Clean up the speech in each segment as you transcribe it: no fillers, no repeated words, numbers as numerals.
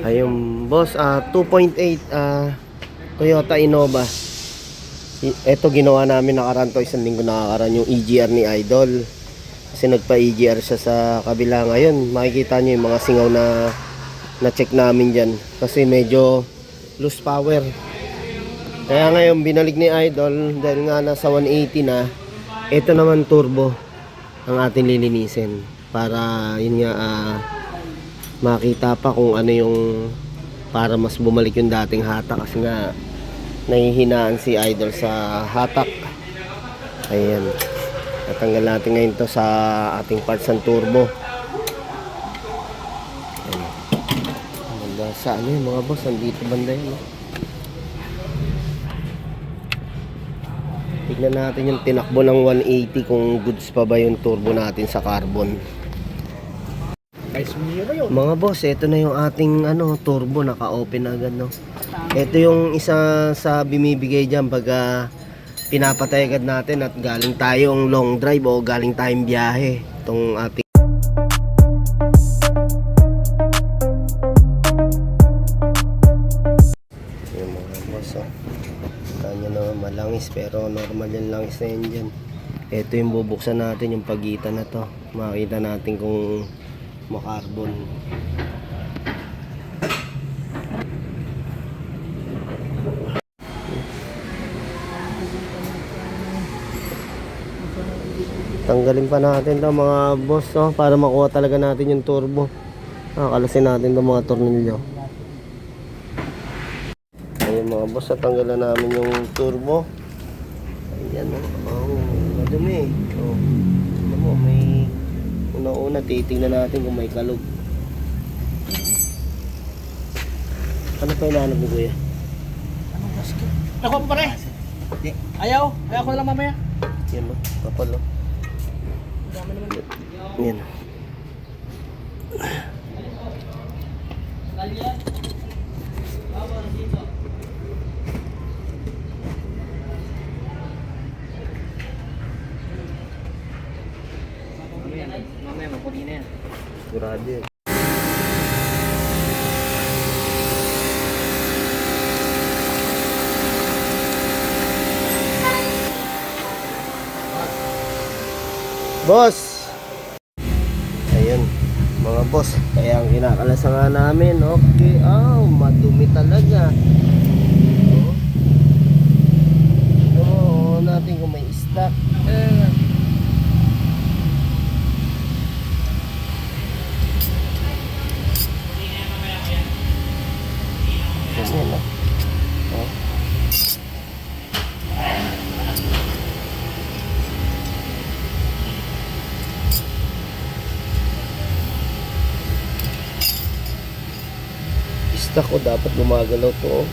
Ayun, boss, 2.8 Toyota Innova. Ito ginawa namin nakaraan to, isang linggo nakakaraan yung EGR ni Idol. Kasi nagpa-EGR siya sa kabila ngayon. Makikita nyo yung mga singaw na check namin dyan. Kasi medyo loose power. Kaya ngayon binalik ni Idol dahil nga nasa 180 na. Ito naman turbo ang ating lilinisin. Para yun nga makita pa kung ano yung para mas bumalik yung dating hatak. Kasi nga nahihinaan si Idol sa hatak. Ayan, natanggal natin ngayon to sa ating parts ng turbo. Ayan. Banda sa ano yun mga boss, andito banda yun, tignan natin yung tinakbo ng 180 kung goods pa ba yung turbo natin sa carbon. Mga boss, ito na yung ating turbo, naka-open agad, no. Ito yung isa sa bumibigay diyan pag pinapatay agad natin at galing tayong long drive o galing tayong biyahe. Itong ating yung mga boss, kanya na malangis pero normal yung langis na yan dyan. Ito yung bubuksan natin, yung pagitan na to. Makita natin kung makarbon. Tanggalin pa natin to mga boss, no? Para makuha talaga natin yung turbo. Kalasin natin itong mga tornilyo. Ayun mga boss, tanggalan namin yung turbo. Ayan, madumi. Alam mo, may una-una titignan natin kung may kalog. Ano pa hinahanap mo, kuya? Anong basket? Nakuha mo pare? Ayaw ko lang mamaya. Yan mo, kapal, no? Yan. Mamaya mapunin na yan. Sigurado yun. Boss! Ayun, mga boss, kaya ang kinakalas nga namin, okay, madumi talaga. Natin kung may stock. Ganyan na. Stock ko dapat gumagalaw to.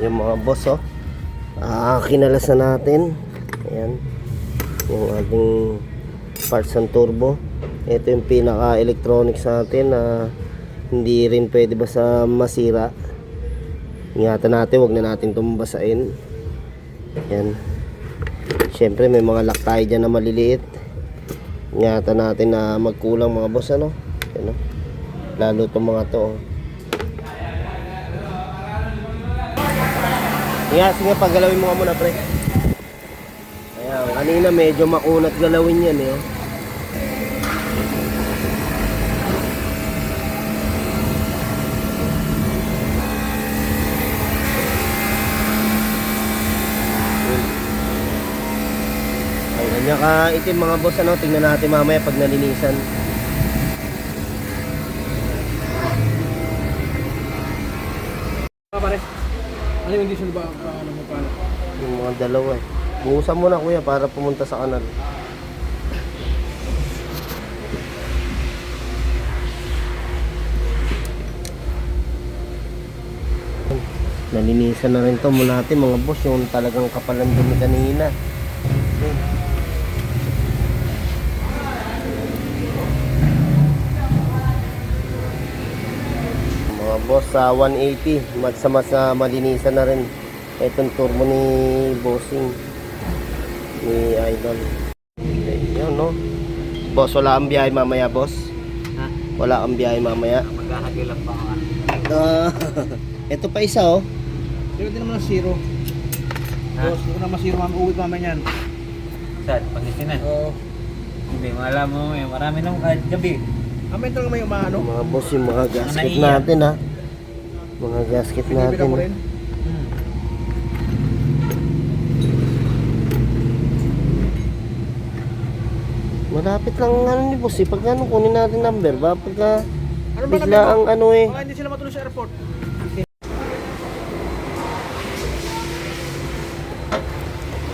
Yung mga boss, kinalas na natin. Ayan, yung ating parts ng turbo. Ito yung pinaka electronics natin na hindi rin pwede basta masira. Ingatan natin, wag na natin tumbasain. Ayan, syempre may mga lock tayo dyan na maliliit. Ingatan natin na magkulang mga boss, Ayan, lalo itong mga to. Sige, paggalawin mo nga muna, pre. Ayan, kanina medyo makunat galawin yan, Kanya ka itim mga boss, ano, tingnan natin mamaya pag nalinisan. Pare. Ano yung diesel ba? Ano mo pala? Yung mga dalawa eh. Buhusan mo na kuya para pumunta sa kanal. Nalinisan na rin to mula natin mga boss, yung talagang kapalan dumi kanina. Mga boss, sa 180 mas malinisan na rin itong turbo ni Bossing, ni Idol. Ayun no boss, wala ang biyahe mamaya boss. Ha? Wala ang biyahe mamaya. Maghahagil lang pa ako. Ito pa isa oh. Pero din naman ang zero. Ha? Boss, hindi ko na masiro uwit mamaya yan. Saan? Pangisinan? Oo. Hindi, alam mo eh. Marami nang kahit gabi. Amin talaga may umaano. Mga boss, yung mga gasket naiiyak. natin ha. Mga gasket Pinipila natin. mo rin. Hmm. Malapit lang ang ano ni boss eh. Pag ano, kunin natin number ba? Pagka Ano ba bigla ang ano eh. Baka hindi sila matuloy sa airport.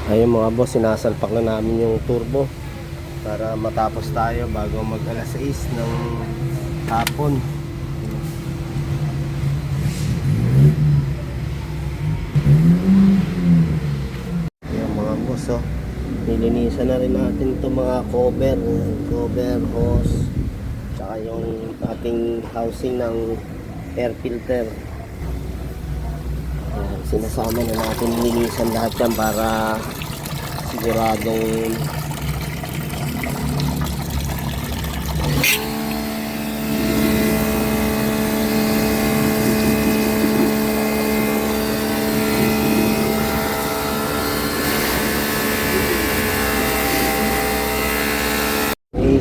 Ayun mga boss, sinasalpak na namin yung turbo para matapos tayo bago mag alas 6 ng hapon. Ayun mga boss oh. Nilinisan na rin natin itong mga cover hose, tsaka yung ating housing ng air filter. Sinasama na natin, nilinisan lahat yan para siguradong okay,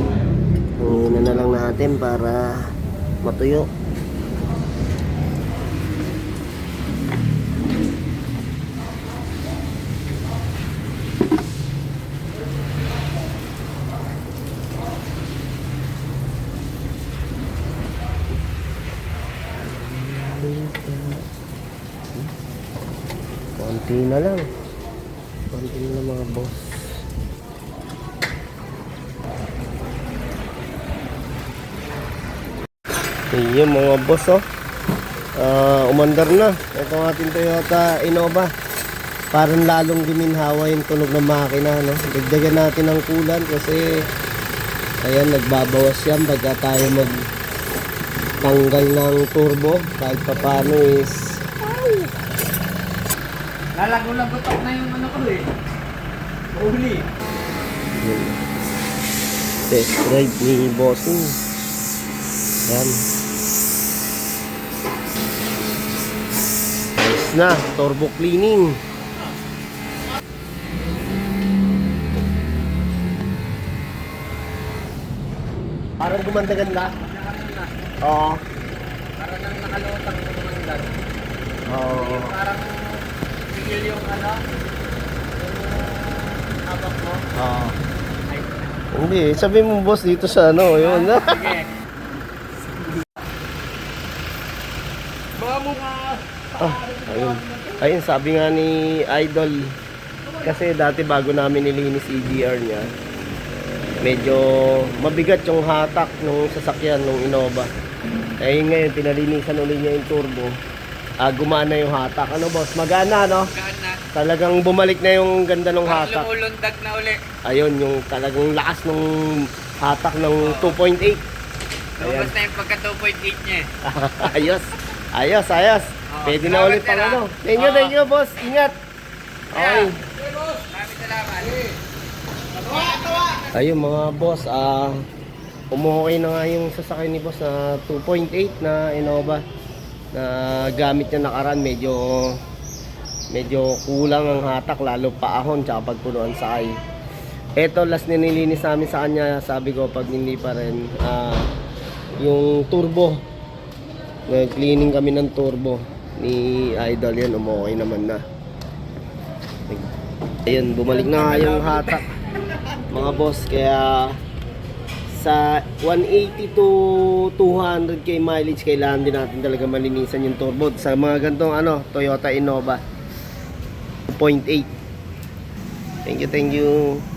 hangin na lang natin para matuyo. Konti na lang. Konti na lang mga boss. Ayun mga boss oh. Umandar na. Ito ang ating Toyota Innova. Parang lalong guminhawa yung tunog ng makina, no? Dagdagan natin ng kulan kasi ayan, nagbabawas yan pagka tayo magtanggal ng turbo. Kahit papano is Lalago-lagotok na yung ano ko eh. Uli. yun. Test drive ni Bossing. Yan. Nice na, turbo cleaning. Parang gumanda-ganda. Oo. Parang nang nakalutang yung mandag. Oo. Parang tigil yung ano. Yung abang mo. Oo. Ay, Hindi, sabi mo boss dito sa ano, yun. sige. Baka mo nga. Ayun. Ayun, sabi nga ni Idol, kasi dati bago namin nilinis EGR niya, medyo mabigat yung hatak nung sasakyan nung Innova. Eh ngayon, pinalinisan ulit niya yung turbo. Gumana yung hatak. Ano boss, magana no? Gaan na. Talagang bumalik na yung ganda ng Parang hatak. lumulundag na uli. Ayun, yung talagang lakas ng hatak ng 2.8. Lumabas na yung pagka 2.8 niya eh. Ayos. Ayos. Pwede na ulit pang ano. Thank you boss. Ingat. Okay. Maraming salamat. Ayun mga boss, umuokay na nga yung sasakyan ni boss na 2.8 na Innova na gamit niya nakaraan. Medyo kulang ang hatak, lalo paahon tsaka pagpunuan sakay. Eto, last na nilinis namin sa kanya, sabi ko pag hindi pa rin, yung turbo, nag-cleaning kami ng turbo ni Idol. Yan, umuokay naman na. Ayun, bumalik na nga yung hatak. mga boss. Kaya sa 180 to 200k mileage, kailangan din natin talaga malinisan yung turbo. Sa mga gantong Toyota Innova 2.8. Thank you.